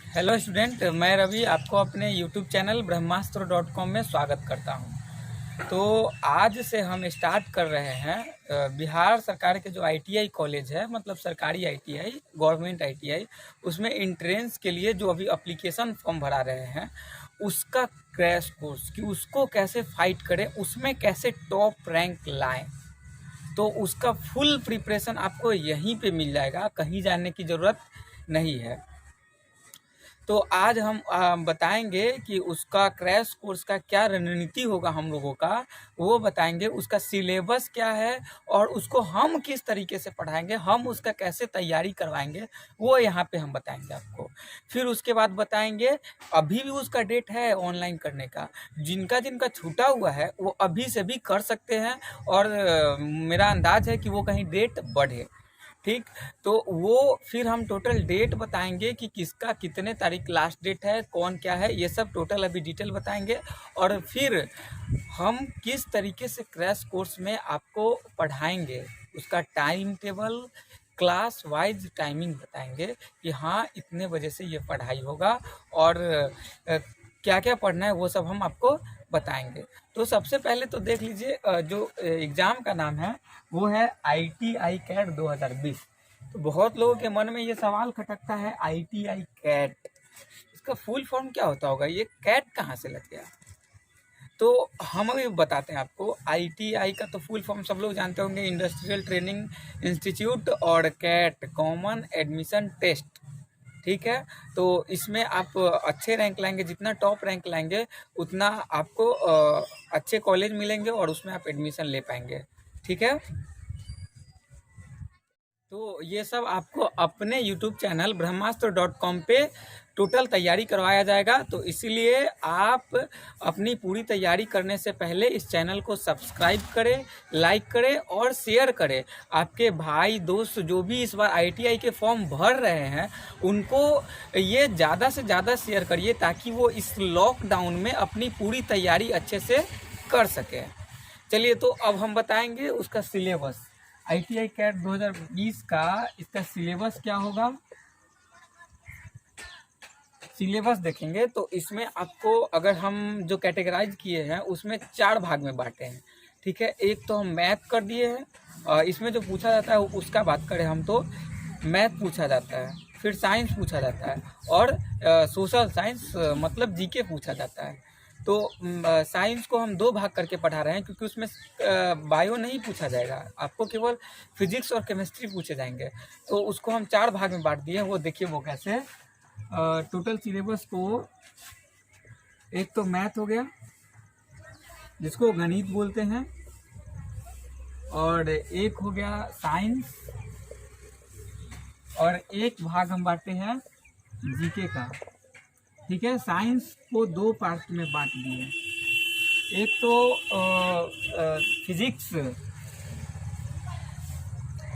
Hello student, मैं रवि आपको अपने यूट्यूब चैनल ब्रह्मास्त्र.com में स्वागत करता हूं। तो आज से हम स्टार्ट कर रहे हैं बिहार सरकार के जो आईटीआई कॉलेज है, मतलब सरकारी आईटीआई, गवर्नमेंट आईटीआई, उसमें एंट्रेंस के लिए जो अभी एप्लीकेशन फॉर्म भरा रहे हैं उसका क्रैश कोर्स कि उसको कैसे फाइट करें, उसमें कैसे टॉप रैंक लाएं। तो उसका फुल प्रिपरेशन आपको यहीं पे मिल जाएगा, कहीं जाने की ज़रूरत नहीं है। तो आज हम बताएंगे कि उसका क्रैश कोर्स का क्या रणनीति होगा, हम लोगों का वो बताएंगे, उसका सिलेबस क्या है और उसको हम किस तरीके से पढ़ाएंगे, हम उसका कैसे तैयारी करवाएंगे, वो यहाँ पे हम बताएंगे आपको। फिर उसके बाद बताएंगे अभी भी उसका डेट है ऑनलाइन करने का, जिनका जिनका छूटा हुआ है वो अभी से भी कर सकते हैं और मेरा अंदाज है कि वो कहीं डेट बढ़े। ठीक, तो वो फिर हम टोटल डेट बताएंगे कि किसका कितने तारीख लास्ट डेट है, कौन क्या है, ये सब टोटल अभी डिटेल बताएंगे। और फिर हम किस तरीके से क्रैश कोर्स में आपको पढ़ाएंगे, उसका time table, class wise timing बताएंगे कि हाँ इतने बजे से ये पढ़ाई होगा और क्या क्या पढ़ना है वो सब हम आपको बताएंगे। तो सबसे पहले तो देख लीजिए, जो एग्ज़ाम का नाम है वो है ITI कैट 2020। तो बहुत लोगों के मन में ये सवाल खटकता है, ITI कैट इसका फुल फॉर्म क्या होता होगा, ये कैट कहाँ से लग गया। तो हम अभी बताते हैं आपको। ITI का तो फुल फॉर्म सब लोग जानते होंगे, इंडस्ट्रियल ट्रेनिंग इंस्टीट्यूट, और कैट कॉमन एडमिशन टेस्ट। ठीक है, तो इसमें आप अच्छे रैंक लाएंगे, जितना टॉप रैंक लाएंगे उतना आपको अच्छे कॉलेज मिलेंगे और उसमें आप एडमिशन ले पाएंगे। ठीक है, तो ये सब आपको अपने यूट्यूब चैनल ब्रह्मास्त्र.com पे टोटल तैयारी करवाया जाएगा। तो इसीलिए आप अपनी पूरी तैयारी करने से पहले इस चैनल को सब्सक्राइब करें, लाइक करें और शेयर करें। आपके भाई दोस्त जो भी इस बार ITI के फॉर्म भर रहे हैं उनको ये ज़्यादा से ज़्यादा शेयर करिए, ताकि वो इस लॉकडाउन में अपनी पूरी तैयारी अच्छे से कर सकें। चलिए, तो अब हम बताएंगे उसका सिलेबस। ITI कैट 2020 का इसका सिलेबस क्या होगा। सिलेबस देखेंगे तो इसमें आपको, अगर हम जो कैटेगराइज किए हैं उसमें 4 भाग में बांटे हैं। ठीक है, एक तो हम मैथ कर दिए हैं, इसमें जो पूछा जाता है उसका बात करें हम तो मैथ पूछा जाता है, फिर साइंस पूछा जाता है और सोशल साइंस मतलब जीके पूछा जाता है। तो साइंस को हम 2 भाग करके पढ़ा रहे हैं, क्योंकि उसमें बायो नहीं पूछा जाएगा, आपको केवल फिजिक्स और केमिस्ट्री पूछे जाएंगे। तो उसको हम 4 भाग में बांट दिए हैं, वो देखिए वो कैसे। टोटल सिलेबस को, एक तो मैथ हो गया जिसको गणित बोलते हैं, और एक हो गया साइंस, और एक भाग हम बांटते हैं जीके का। ठीक है, साइंस को 2 पार्ट में बांट दिए, एक तो फिजिक्स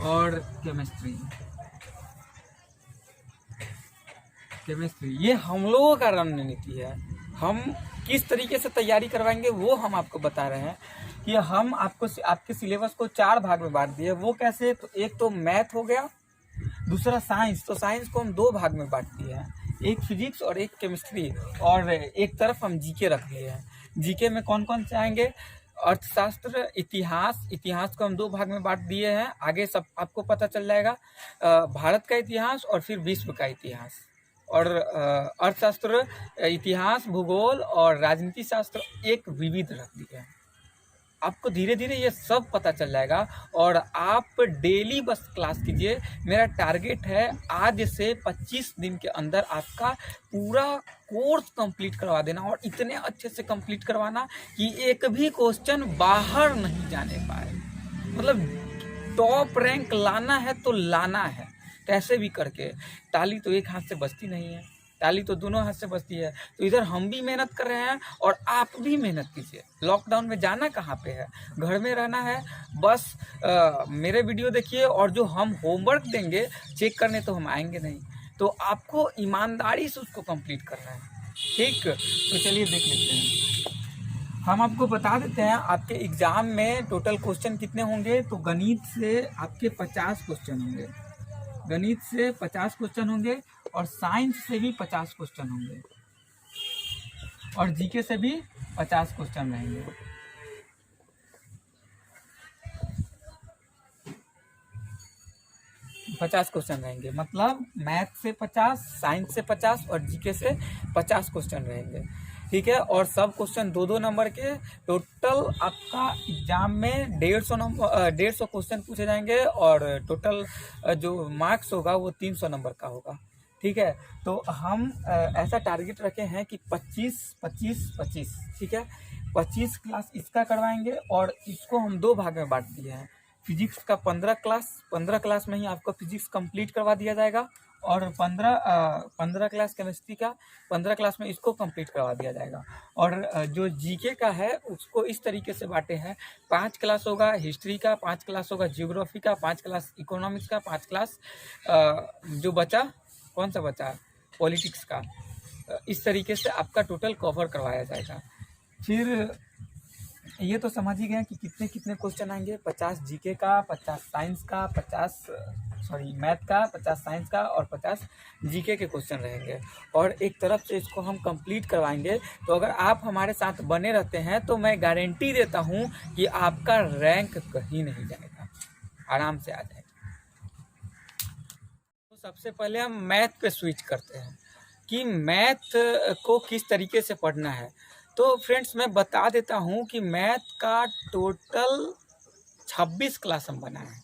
और केमिस्ट्री। ये हम लोगों का रणनीति है, हम किस तरीके से तैयारी करवाएंगे वो हम आपको बता रहे हैं कि हम आपको आपके सिलेबस को 4 भाग में बांट दिए। वो कैसे, तो एक तो मैथ हो गया, दूसरा साइंस, तो साइंस को हम 2 भाग में बांट दिए हैं, एक फिजिक्स और एक केमिस्ट्री, और एक तरफ हम जीके रख दिए हैं। जीके में कौन कौन से आएंगे, अर्थशास्त्र, इतिहास। इतिहास को हम 2 भाग में बांट दिए हैं, आगे सब आपको पता चल जाएगा। भारत का इतिहास और फिर विश्व का इतिहास। और अर्थशास्त्र, इतिहास, भूगोल और राजनीति शास्त्र एक विविध रख दिए हैं। आपको धीरे धीरे ये सब पता चल जाएगा और आप डेली बस क्लास कीजिए। मेरा टारगेट है आज से 25 दिन के अंदर आपका पूरा कोर्स कंप्लीट करवा देना, और इतने अच्छे से कंप्लीट करवाना कि एक भी क्वेश्चन बाहर नहीं जाने पाए। मतलब टॉप रैंक लाना है तो लाना है, कैसे भी करके। ताली तो एक हाथ से बजती नहीं है, ताली तो दोनों हाथ से बजती है। तो इधर हम भी मेहनत कर रहे हैं और आप भी मेहनत कीजिए। लॉकडाउन में जाना कहाँ पे है, घर में रहना है बस। मेरे वीडियो देखिए, और जो हम होमवर्क देंगे चेक करने तो हम आएंगे नहीं, तो आपको ईमानदारी से उसको कंप्लीट करना है। ठीक, तो चलिए देख लेते हैं। हम आपको बता देते हैं आपके एग्जाम में टोटल क्वेश्चन कितने होंगे। तो गणित से आपके 50 क्वेश्चन होंगे, गणित से 50 क्वेश्चन होंगे और साइंस से भी 50 क्वेश्चन होंगे और जीके से भी 50 क्वेश्चन रहेंगे। पचास क्वेश्चन रहेंगे, मतलब मैथ से 50, साइंस से 50 और जीके से 50 क्वेश्चन रहेंगे। ठीक है, और सब क्वेश्चन 2-2 नंबर के। टोटल आपका एग्जाम में 150 क्वेश्चन पूछे जाएंगे और टोटल जो मार्क्स होगा वो 300 नंबर का होगा। ठीक है, तो हम ऐसा टारगेट रखे हैं कि 25-25-25, ठीक है, 25 क्लास इसका करवाएंगे और इसको हम 2 भाग में बांट दिए हैं। फिजिक्स का 15 क्लास में ही आपको फिजिक्स कंप्लीट करवा दिया जाएगा और 15 क्लास केमिस्ट्री का 15 क्लास में इसको कंप्लीट करवा दिया जाएगा। और जो जीके का है उसको इस तरीके से बांटे हैं, 5 क्लास होगा हिस्ट्री का, 5 क्लास होगा जियोग्राफी का, 5 क्लास इकोनॉमिक्स का, 5 क्लास जो बचा, कौन सा बचा, पॉलिटिक्स का। इस तरीके से आपका टोटल कवर करवाया जाएगा। फिर ये तो समझ ही गए कि कितने कितने क्वेश्चन आएंगे, 50 जीके का, 50 साइंस का, 50 मैथ का, 50 साइंस का और 50 जीके के क्वेश्चन रहेंगे। और एक तरफ से इसको हम कंप्लीट करवाएंगे। तो अगर आप हमारे साथ बने रहते हैं तो मैं गारंटी देता हूं कि आपका रैंक कहीं नहीं जाएगा, आराम से आ जाएगा। तो सबसे पहले हम मैथ पे स्विच करते हैं कि मैथ को किस तरीके से पढ़ना है। तो फ्रेंड्स मैं बता देता हूं कि मैथ का टोटल 26 क्लास हम बनाए हैं,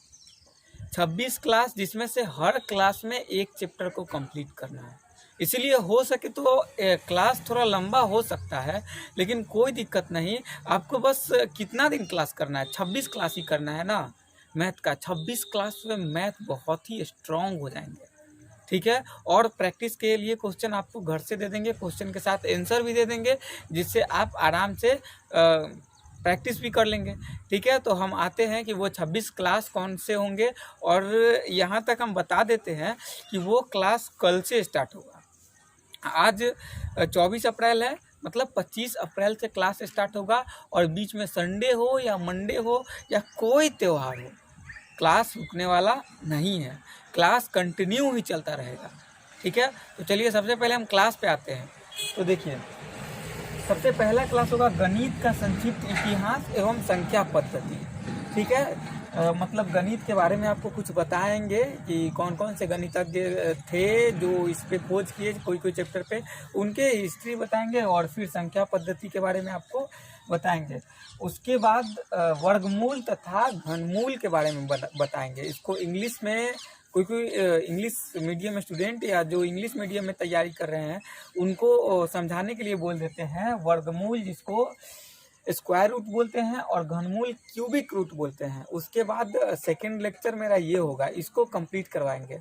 26 क्लास, जिसमें से हर क्लास में एक चैप्टर को कंप्लीट करना है। इसीलिए हो सके तो क्लास थोड़ा लंबा हो सकता है, लेकिन कोई दिक्कत नहीं। आपको बस कितना दिन क्लास करना है, 26 क्लास ही करना है ना मैथ का। 26 क्लास में मैथ बहुत ही स्ट्रांग हो जाएंगे। ठीक है, और प्रैक्टिस के लिए क्वेश्चन आपको घर से दे देंगे, क्वेश्चन के साथ आंसर भी दे देंगे, जिससे आप आराम से प्रैक्टिस भी कर लेंगे। ठीक है, तो हम आते हैं कि वो 26 क्लास कौन से होंगे। और यहाँ तक हम बता देते हैं कि वो क्लास कल से स्टार्ट होगा। आज 24 अप्रैल है, मतलब 25 अप्रैल से क्लास स्टार्ट होगा और बीच में संडे हो या मंडे हो या कोई त्यौहार हो, क्लास रुकने वाला नहीं है, क्लास कंटिन्यू ही चलता रहेगा। ठीक है, तो चलिए सबसे पहले हम क्लास पे आते हैं। तो देखिए, सबसे पहला क्लास होगा गणित का संक्षिप्त इतिहास एवं संख्या पद्धति। ठीक है, मतलब गणित के बारे में आपको कुछ बताएंगे कि कौन कौन से गणितज्ञ थे जो इस पे खोज किए कोई कोई चैप्टर पे, उनके हिस्ट्री बताएंगे और फिर संख्या पद्धति के बारे में आपको बताएंगे। उसके बाद वर्गमूल तथा घनमूल के बारे में बताएंगे। इसको इंग्लिश में कोई इंग्लिश मीडियम स्टूडेंट या जो इंग्लिश मीडियम में तैयारी कर रहे हैं उनको समझाने के लिए बोल देते हैं वर्गमूल, जिसको स्क्वायर रूट बोलते हैं, और घनमूल क्यूबिक रूट बोलते हैं। उसके बाद सेकेंड लेक्चर मेरा ये होगा, इसको कंप्लीट करवाएंगे।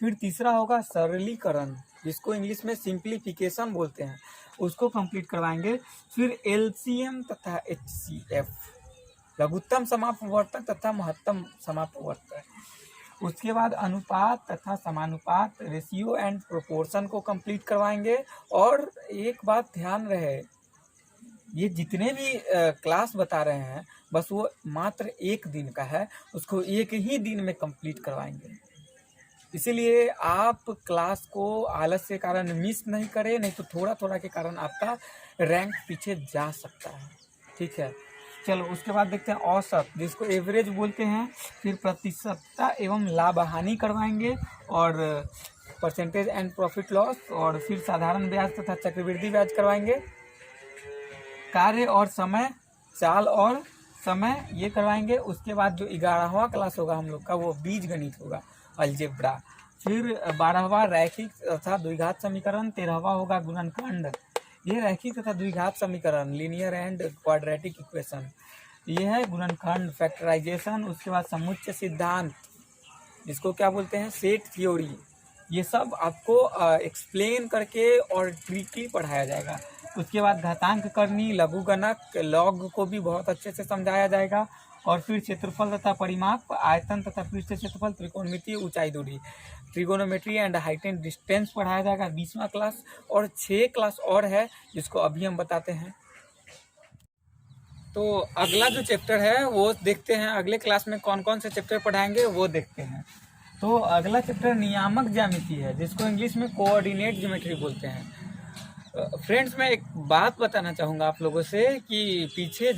फिर तीसरा होगा सरलीकरण, जिसको इंग्लिश में सिंप्लीफिकेशन बोलते हैं, उसको कंप्लीट करवाएंगे। फिर एलसीएम तथा एचसीएफ, लघुत्तम समापवर्तक तथा महत्तम समापवर्तक। उसके बाद अनुपात तथा समानुपात, रेशियो एंड प्रोपोर्शन को कंप्लीट करवाएंगे। और एक बात ध्यान रहे, ये जितने भी क्लास बता रहे हैं बस वो मात्र एक दिन का है, उसको एक ही दिन में कंप्लीट करवाएंगे। इसीलिए आप क्लास को आलस के कारण मिस नहीं करें, नहीं तो थोड़ा थोड़ा के कारण आपका रैंक पीछे जा सकता है। ठीक है, चलो उसके बाद देखते हैं औसत, जिसको एवरेज बोलते हैं। फिर प्रतिशतता एवं लाभ हानि करवाएंगे और परसेंटेज एंड प्रॉफिट लॉस, और फिर साधारण ब्याज तथा चक्रवृद्धि ब्याज करवाएंगे। कार्य और समय, चाल और समय, ये करवाएंगे। उसके बाद जो 11वां क्लास होगा हम लोग का, वो बीज गणित होगा, अलजेब्रा। फिर 12वां रैखिक तथा द्विघात समीकरण, 13वां होगा गुणनखंड, ये रैखिक तथा द्विघात समीकरण, लीनियर एंड क्वाड्रेटिक इक्वेशन, ये है गुणनखंड। फैक्टराइजेशन, उसके बाद समुच्चय सिद्धांत, जिसको क्या बोलते हैं, सेट थ्योरी, ये सब आपको एक्सप्लेन करके और ट्रिकली पढ़ाया जाएगा। उसके बाद घातांक करनी, लघुगणक, लॉग को भी बहुत अच्छे से समझाया जाएगा। और फिर क्षेत्रफल तथा परिमाप, आयतन तथा पृष्ठ क्षेत्रफल, त्रिकोणमिति, ऊंचाई दूरी, trigonometry and height and distance पढ़ाया जाएगा 20वां क्लास। और 6 क्लास और है जिसको अभी हम बताते हैं। तो अगला जो चैप्टर है वो देखते हैं, अगले क्लास में कौन कौन से चैप्टर पढ़ाएंगे वो देखते हैं। तो अगला चैप्टर नियामक ज्यामिति है, जिसको इंग्लिश में कोऑर्डिनेट ज्योमेट्री बोलते हैं। फ्रेंड्स, मैं एक बात बताना चाहूँगा आप लोगों से कि पीछे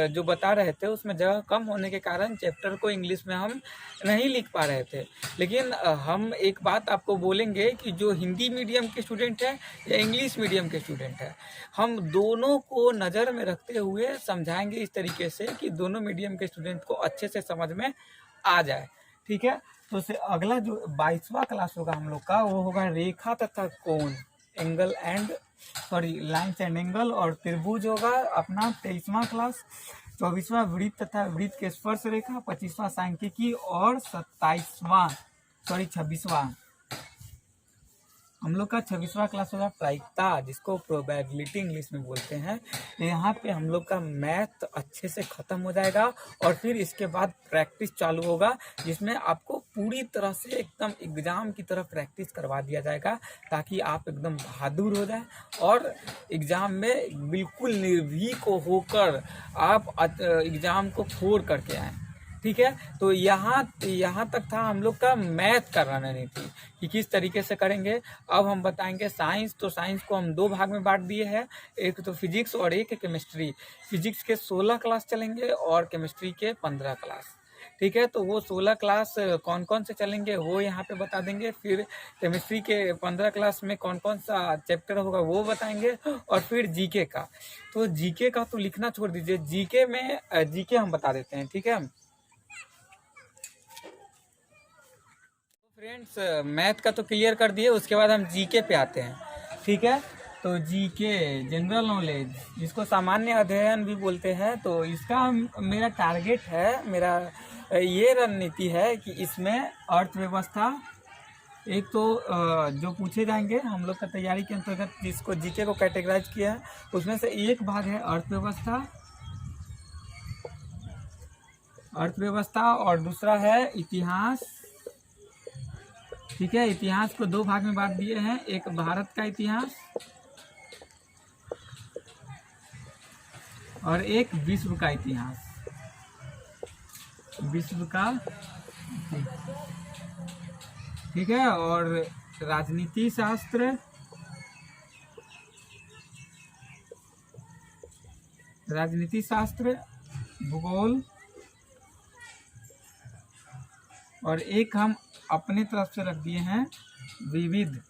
जो बता रहे थे उसमें जगह कम होने के कारण चैप्टर को इंग्लिश में हम नहीं लिख पा रहे थे। लेकिन हम एक बात आपको बोलेंगे कि जो हिंदी मीडियम के स्टूडेंट है या इंग्लिश मीडियम के स्टूडेंट है, हम दोनों को नज़र में रखते हुए समझाएंगे इस तरीके से कि दोनों मीडियम के स्टूडेंट को अच्छे से समझ में आ जाए। ठीक है, तो उससे अगला जो 22वां क्लास होगा हम लोग का, वो होगा रेखा तथा कोण, लाइन्स एंड एंगल, और त्रिभुज होगा अपना 23वां क्लास। 24वां वृत्त तथा वृत्त के स्पर्श रेखा, 25वां सांख्यिकी, और 26वां हम लोग का 26वां क्लास होगा प्रायिकता, जिसको प्रोबेबिलिटी इंग्लिश में बोलते हैं। यहाँ पे हम लोग का मैथ अच्छे से ख़त्म हो जाएगा और फिर इसके बाद प्रैक्टिस चालू होगा, जिसमें आपको पूरी तरह से एकदम एग्ज़ाम की तरह प्रैक्टिस करवा दिया जाएगा, ताकि आप एकदम बहादुर हो जाए और एग्ज़ाम में बिल्कुल निर्भीक होकर आप एग्ज़ाम को फोड़ करके आएँ। ठीक है, तो यहाँ तक था हम लोग का मैथ का रणनीति कि किस तरीके से करेंगे। अब हम बताएंगे साइंस। तो साइंस को हम 2 भाग में बांट दिए हैं, एक तो फिजिक्स और एक केमिस्ट्री। फिजिक्स के 16 क्लास चलेंगे और केमिस्ट्री के 15 क्लास। ठीक है, तो वो 16 क्लास कौन कौन से चलेंगे वो यहाँ पे बता देंगे। फिर केमिस्ट्री के 15 क्लास में कौन कौन सा चैप्टर होगा वो बताएंगे, और फिर जीके का। तो जीके का तो लिखना छोड़ दीजिए, जीके हम बता देते हैं। ठीक है फ्रेंड्स, मैथ का तो क्लियर कर दिए, उसके बाद हम जीके पे आते हैं। ठीक है, तो जीके जनरल नॉलेज, जिसको सामान्य अध्ययन भी बोलते हैं, तो इसका मेरा टारगेट है, मेरा ये रणनीति है कि इसमें अर्थव्यवस्था एक तो जो पूछे जाएंगे हम लोग का तैयारी के अंतर्गत, जिसको जीके को कैटेगराइज किया है, उसमें से एक भाग है अर्थव्यवस्था और दूसरा है इतिहास। ठीक है, इतिहास को 2 भाग में बांट दिए हैं, एक भारत का इतिहास और एक विश्व का इतिहास। ठीक है, और राजनीति शास्त्र, भूगोल, और एक हम अपने तरफ से रख दिए हैं विविध।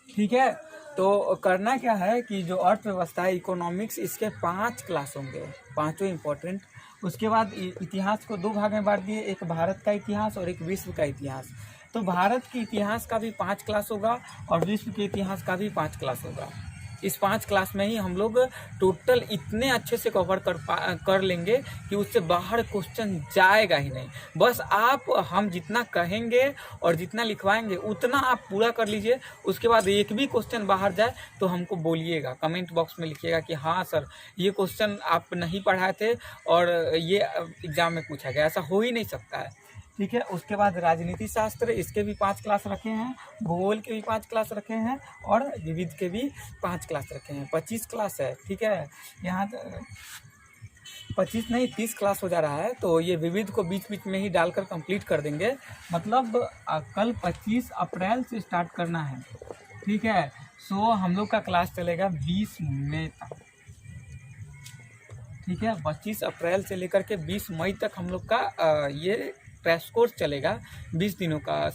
ठीक है, तो करना क्या है कि जो अर्थव्यवस्था है, इकोनॉमिक्स, इसके 5 क्लास होंगे, 5 इंपॉर्टेंट। उसके बाद इतिहास को 2 भाग में बांट दिए, एक भारत का इतिहास और एक विश्व का इतिहास। तो भारत के इतिहास का भी 5 क्लास होगा और विश्व के इतिहास का भी 5 क्लास होगा। इस 5 क्लास में ही हम लोग टोटल इतने अच्छे से कवर कर लेंगे कि उससे बाहर क्वेश्चन जाएगा ही नहीं। बस हम जितना कहेंगे और जितना लिखवाएंगे उतना आप पूरा कर लीजिए। उसके बाद एक भी क्वेश्चन बाहर जाए तो हमको बोलिएगा, कमेंट बॉक्स में लिखिएगा कि हाँ सर, ये क्वेश्चन आप नहीं पढ़ाए थे और ये एग्ज़ाम में पूछा गया। ऐसा हो ही नहीं सकता है। ठीक है, उसके बाद राजनीति शास्त्र, इसके भी 5 क्लास रखे हैं, भूगोल के भी 5 क्लास रखे हैं और विविध के भी 5 क्लास रखे हैं। 25 क्लास है। ठीक है, यहाँ 25 नहीं 30 क्लास हो जा रहा है, तो ये विविध को बीच बीच में ही डालकर कंप्लीट कर देंगे। मतलब कल 25 अप्रैल से स्टार्ट करना है। ठीक है, सो हम लोग का क्लास चलेगा 20 मई तक। ठीक है, 25 अप्रैल से लेकर के 20 मई तक हम लोग का ये क्रैश कोर्स चलेगा। 20 दिनों का,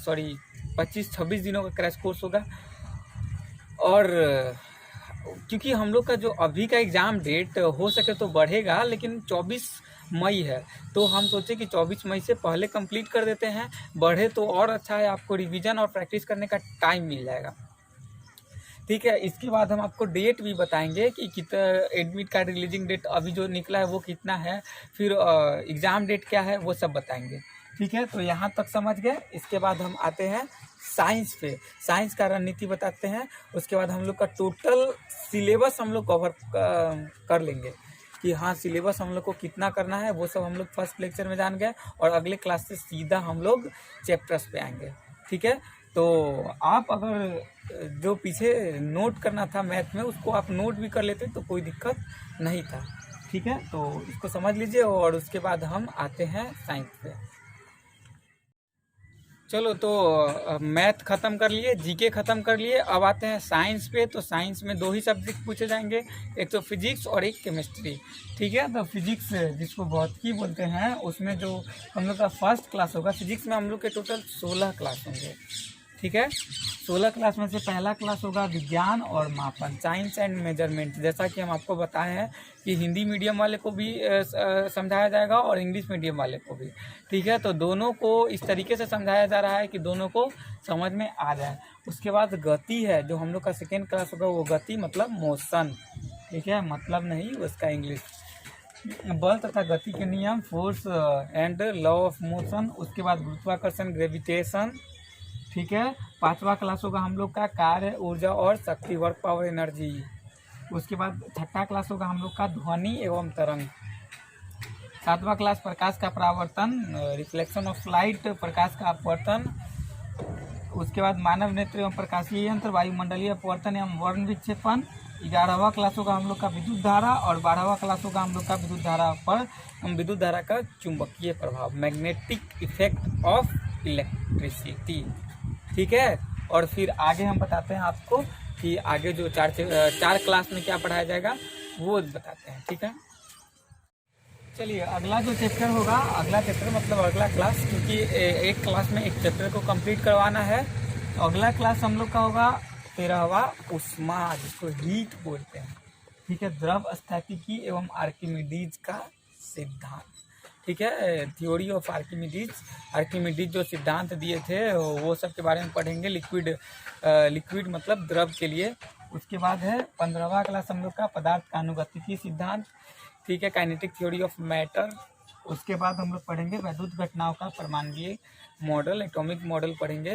25-26 दिनों का क्रैश कोर्स होगा। और क्योंकि हम लोग का जो अभी का एग्ज़ाम डेट हो सके तो बढ़ेगा, लेकिन 24 मई है, तो हम सोचे कि 24 मई से पहले कंप्लीट कर देते हैं। बढ़े तो और अच्छा है, आपको रिवीजन और प्रैक्टिस करने का टाइम मिल जाएगा। ठीक है, इसके बाद हम आपको डेट भी बताएंगे कि कितना एडमिट कार्ड रिलीजिंग डेट अभी जो निकला है वो कितना है, फिर एग्ज़ाम डेट क्या है, वो सब बताएंगे। ठीक है, तो यहाँ तक समझ गए। इसके बाद हम आते हैं साइंस पे। साइंस का रणनीति बताते हैं। उसके बाद हम लोग का टोटल सिलेबस हम लोग कवर कर लेंगे कि हाँ सिलेबस हम लोग को कितना करना है, वो सब हम लोग फर्स्ट लेक्चर में जान गए, और अगले क्लास से सीधा हम लोग चैप्टर्स पे आएंगे। ठीक है, तो आप अगर जो पीछे नोट करना था मैथ में, उसको आप नोट भी कर लेते तो कोई दिक्कत नहीं था। ठीक है, तो इसको समझ लीजिए और उसके बाद हम आते हैं साइंस पे। चलो तो मैथ ख़त्म कर लिए, जीके ख़त्म कर लिए, अब आते हैं साइंस पे। तो साइंस में 2 ही सब्जेक्ट पूछे जाएंगे, एक तो फिजिक्स और एक केमिस्ट्री। ठीक है, तो फिजिक्स जिसको भौतिकी बोलते हैं, उसमें जो हम लोग का फर्स्ट क्लास होगा फिजिक्स में, हम लोग के टोटल 16 क्लास होंगे। ठीक है, 16 क्लास में से पहला क्लास होगा विज्ञान और मापन, साइंस एंड मेजरमेंट। जैसा कि हम आपको बताए हैं कि हिंदी मीडियम वाले को भी समझाया जाएगा और इंग्लिश मीडियम वाले को भी। ठीक है, तो दोनों को इस तरीके से समझाया जा रहा है कि दोनों को समझ में आ जाए। उसके बाद गति है, जो हम लोग का सेकेंड क्लास होगा, वो गति मतलब मोशन। ठीक है, मतलब नहीं उसका इंग्लिश। बल तथा गति के नियम, force and law of motion. उसके बाद गुरुत्वाकर्षण, ग्रेविटेशन। ठीक है, 5वां क्लास होगा हम लोग का कार्य, ऊर्जा और शक्ति, वर्क, पावर, एनर्जी। उसके बाद 6ठा क्लास होगा हम लोग का ध्वनि एवं तरंग। 7वां क्लास प्रकाश का परावर्तन, रिफ्लेक्शन ऑफ लाइट, प्रकाश का अपवर्तन। उसके बाद मानव नेत्र एवं प्रकाशीय यंत्र, वायुमंडलीय अपवर्तन एवं वर्ण विक्षेपण। 11वां क्लास होगा हम लोग का विद्युत धारा, और 12वां क्लास होगा हम लोग का विद्युत धारा पर विद्युत धारा का चुंबकीय प्रभाव, मैग्नेटिक इफेक्ट ऑफ इलेक्ट्रिसिटी। ठीक है, और फिर आगे हम बताते हैं आपको कि आगे जो चार क्लास में क्या पढ़ाया जाएगा वो बताते हैं। ठीक है, चलिए अगला जो चैप्टर होगा, अगला चैप्टर मतलब अगला क्लास, क्योंकि एक क्लास में एक चैप्टर को कंप्लीट करवाना है। तो अगला क्लास हम लोग का होगा 13वां उष्मा, जिसको हीट बोलते हैं। ठीक है, द्रव स्थैतिकी एवं आर्किमिडीज का सिद्धांत। ठीक है, थ्योरी ऑफ आर्किमिडीज जो सिद्धांत दिए थे वो सब के बारे में पढ़ेंगे। लिक्विड मतलब द्रव के लिए। उसके बाद है 15वां क्लास हम लोग का पदार्थ का अनुगतिकी सिद्धांत। ठीक है, काइनेटिक थ्योरी ऑफ मैटर। उसके बाद हम लोग पढ़ेंगे वैद्युत घटनाओं का परमाणुीय मॉडल, एटॉमिक मॉडल पढ़ेंगे।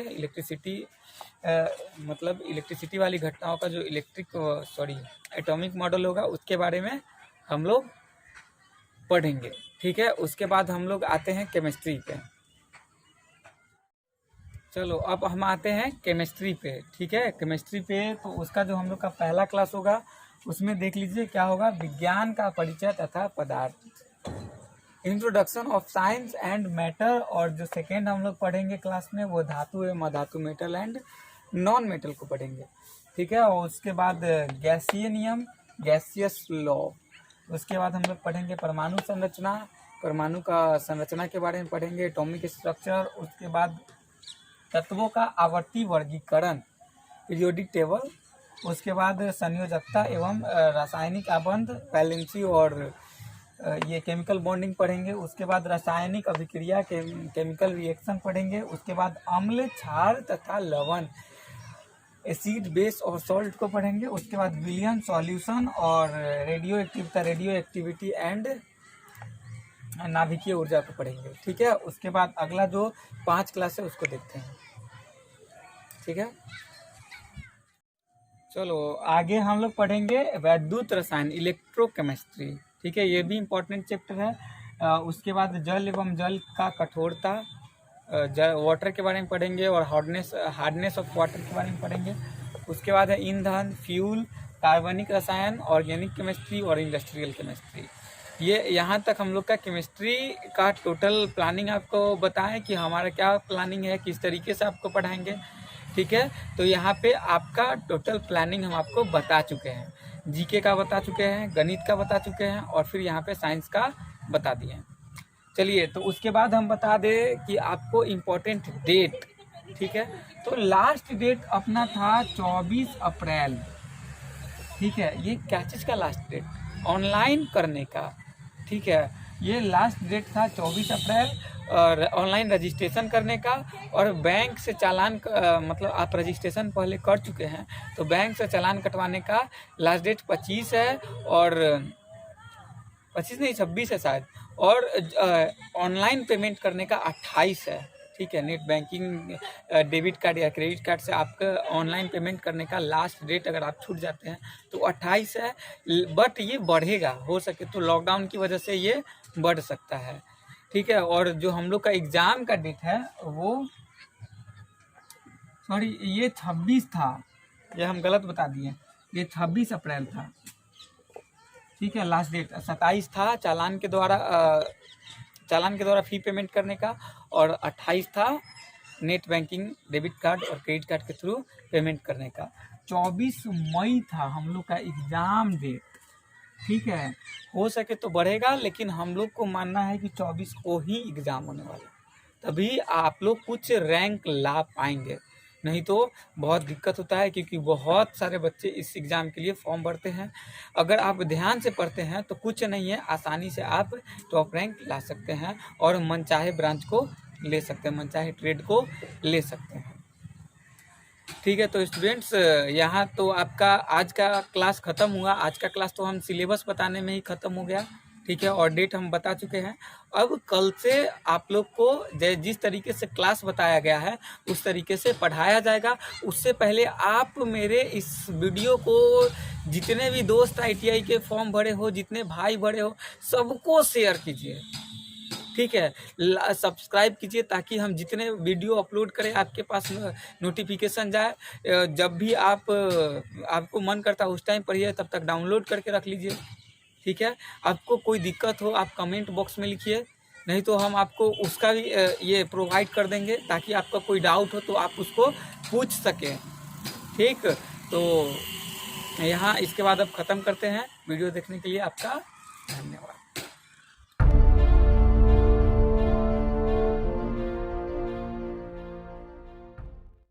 मतलब इलेक्ट्रिसिटी वाली घटनाओं का जो एटॉमिक मॉडल होगा उसके बारे में हम लोग पढ़ेंगे। ठीक है, उसके बाद हम लोग आते हैं केमिस्ट्री पे। चलो अब हम आते हैं केमिस्ट्री पे। ठीक है, केमिस्ट्री पे तो उसका जो हम लोग का पहला क्लास होगा उसमें देख लीजिए क्या होगा, विज्ञान का परिचय तथा पदार्थ, introduction of science and matter. और जो सेकेंड हम लोग पढ़ेंगे क्लास में वो धातु एवं अधातु, मेटल एंड नॉन मेटल को पढ़ेंगे। ठीक है, और उसके बाद गैसीय नियम, गैसियस लॉ। उसके बाद हम लोग पढ़ेंगे परमाणु संरचना, परमाणु का संरचना के बारे में पढ़ेंगे, एटॉमिक स्ट्रक्चर। उसके बाद तत्वों का आवर्ती वर्गीकरण, पीरियोडिक टेबल। उसके बाद संयोजकता एवं रासायनिक आबंध, वैलेंसी और ये केमिकल बॉन्डिंग पढ़ेंगे। उसके बाद रासायनिक अभिक्रिया, केमिकल रिएक्शन पढ़ेंगे। उसके बाद अम्ल, क्षार तथा लवण, एसिड, बेस और सॉल्ट को पढ़ेंगे। उसके बाद विलियन सॉल्यूशन और रेडियो एक्टिविटी एंड नाभिकीय ऊर्जा को पढ़ेंगे। ठीक है, उसके बाद अगला जो 5 क्लास है उसको देखते हैं। ठीक है, चलो आगे हम लोग पढ़ेंगे वैद्युत रसायन, इलेक्ट्रोकेमिस्ट्री। ठीक है, ये भी इम्पोर्टेंट चैप्टर है। उसके बाद जल एवं जल का कठोरता, वाटर के बारे में पढ़ेंगे, और हार्डनेस ऑफ वाटर के बारे में पढ़ेंगे। उसके बाद है ईंधन, फ्यूल, कार्बनिक रसायन, ऑर्गेनिक केमिस्ट्री और इंडस्ट्रियल केमिस्ट्री। ये यहाँ तक हम लोग का केमिस्ट्री का टोटल प्लानिंग आपको बताएं कि हमारा क्या प्लानिंग है, किस तरीके से आपको पढ़ाएंगे। ठीक है, तो यहाँ पे आपका टोटल प्लानिंग हम आपको बता चुके हैं। जीके का बता चुके हैं, गणित का बता चुके हैं, और फिर यहाँ पे साइंस का बता दिए हैं। चलिए, तो उसके बाद हम बता दें कि आपको इम्पोर्टेंट डेट। ठीक है, तो लास्ट डेट अपना था 24 अप्रैल। ठीक है, ये क्या चीज़ का लास्ट डेट? ऑनलाइन करने का। ठीक है, ये लास्ट डेट था 24 अप्रैल, और ऑनलाइन रजिस्ट्रेशन करने का। और बैंक से चालान मतलब आप रजिस्ट्रेशन पहले कर चुके हैं तो बैंक से चालान कटवाने का लास्ट डेट 25 है, और 25 नहीं 26 है शायद, और ऑनलाइन पेमेंट करने का 28 है। ठीक है, नेट बैंकिंग, डेबिट कार्ड या क्रेडिट कार्ड से आपका ऑनलाइन पेमेंट करने का लास्ट डेट अगर आप छूट जाते हैं तो 28 है। बट ये बढ़ेगा, हो सके तो लॉकडाउन की वजह से ये बढ़ सकता है। ठीक है, और जो हम लोग का एग्ज़ाम का डेट है वो ये 26 था, ये हम गलत बता दिए, ये 26 अप्रैल था। ठीक है, लास्ट डेट 27 था चालान के द्वारा फ़ी पेमेंट करने का, और 28 था नेट बैंकिंग, डेबिट कार्ड और क्रेडिट कार्ड के थ्रू पेमेंट करने का। 24 मई था हम लोग का एग्ज़ाम डेट, ठीक है। हो सके तो बढ़ेगा, लेकिन हम लोग को मानना है कि 24 को ही एग्ज़ाम होने वाला, तभी आप लोग कुछ रैंक ला पाएंगे, नहीं तो बहुत दिक्कत होता है, क्योंकि बहुत सारे बच्चे इस एग्ज़ाम के लिए फॉर्म भरते हैं। अगर आप ध्यान से पढ़ते हैं तो कुछ नहीं है, आसानी से आप टॉप रैंक ला सकते हैं और मनचाहे ब्रांच को ले सकते हैं, मनचाहे ट्रेड को ले सकते हैं। ठीक है, तो स्टूडेंट्स यहाँ तो आपका आज का क्लास ख़त्म हुआ। आज का क्लास तो हम सिलेबस बताने में ही ख़त्म हो गया, ठीक है, और डेट हम बता चुके हैं। अब कल से आप लोग को जिस तरीके से क्लास बताया गया है उस तरीके से पढ़ाया जाएगा। उससे पहले आप मेरे इस वीडियो को जितने भी दोस्त ITI के फॉर्म भरे हो, जितने भाई भरे हो, सबको शेयर कीजिए, ठीक है। सब्सक्राइब कीजिए ताकि हम जितने वीडियो अपलोड करें आपके पास नोटिफिकेशन जाए। जब भी आपको मन करता है उस टाइम पढ़िए, तब तक डाउनलोड करके रख लीजिए, ठीक है। आपको कोई दिक्कत हो आप कमेंट बॉक्स में लिखिए, नहीं तो हम आपको उसका भी ये प्रोवाइड कर देंगे, ताकि आपका कोई डाउट हो तो आप उसको पूछ सकें, ठीक। तो यहाँ इसके बाद अब ख़त्म करते हैं। वीडियो देखने के लिए आपका धन्यवाद।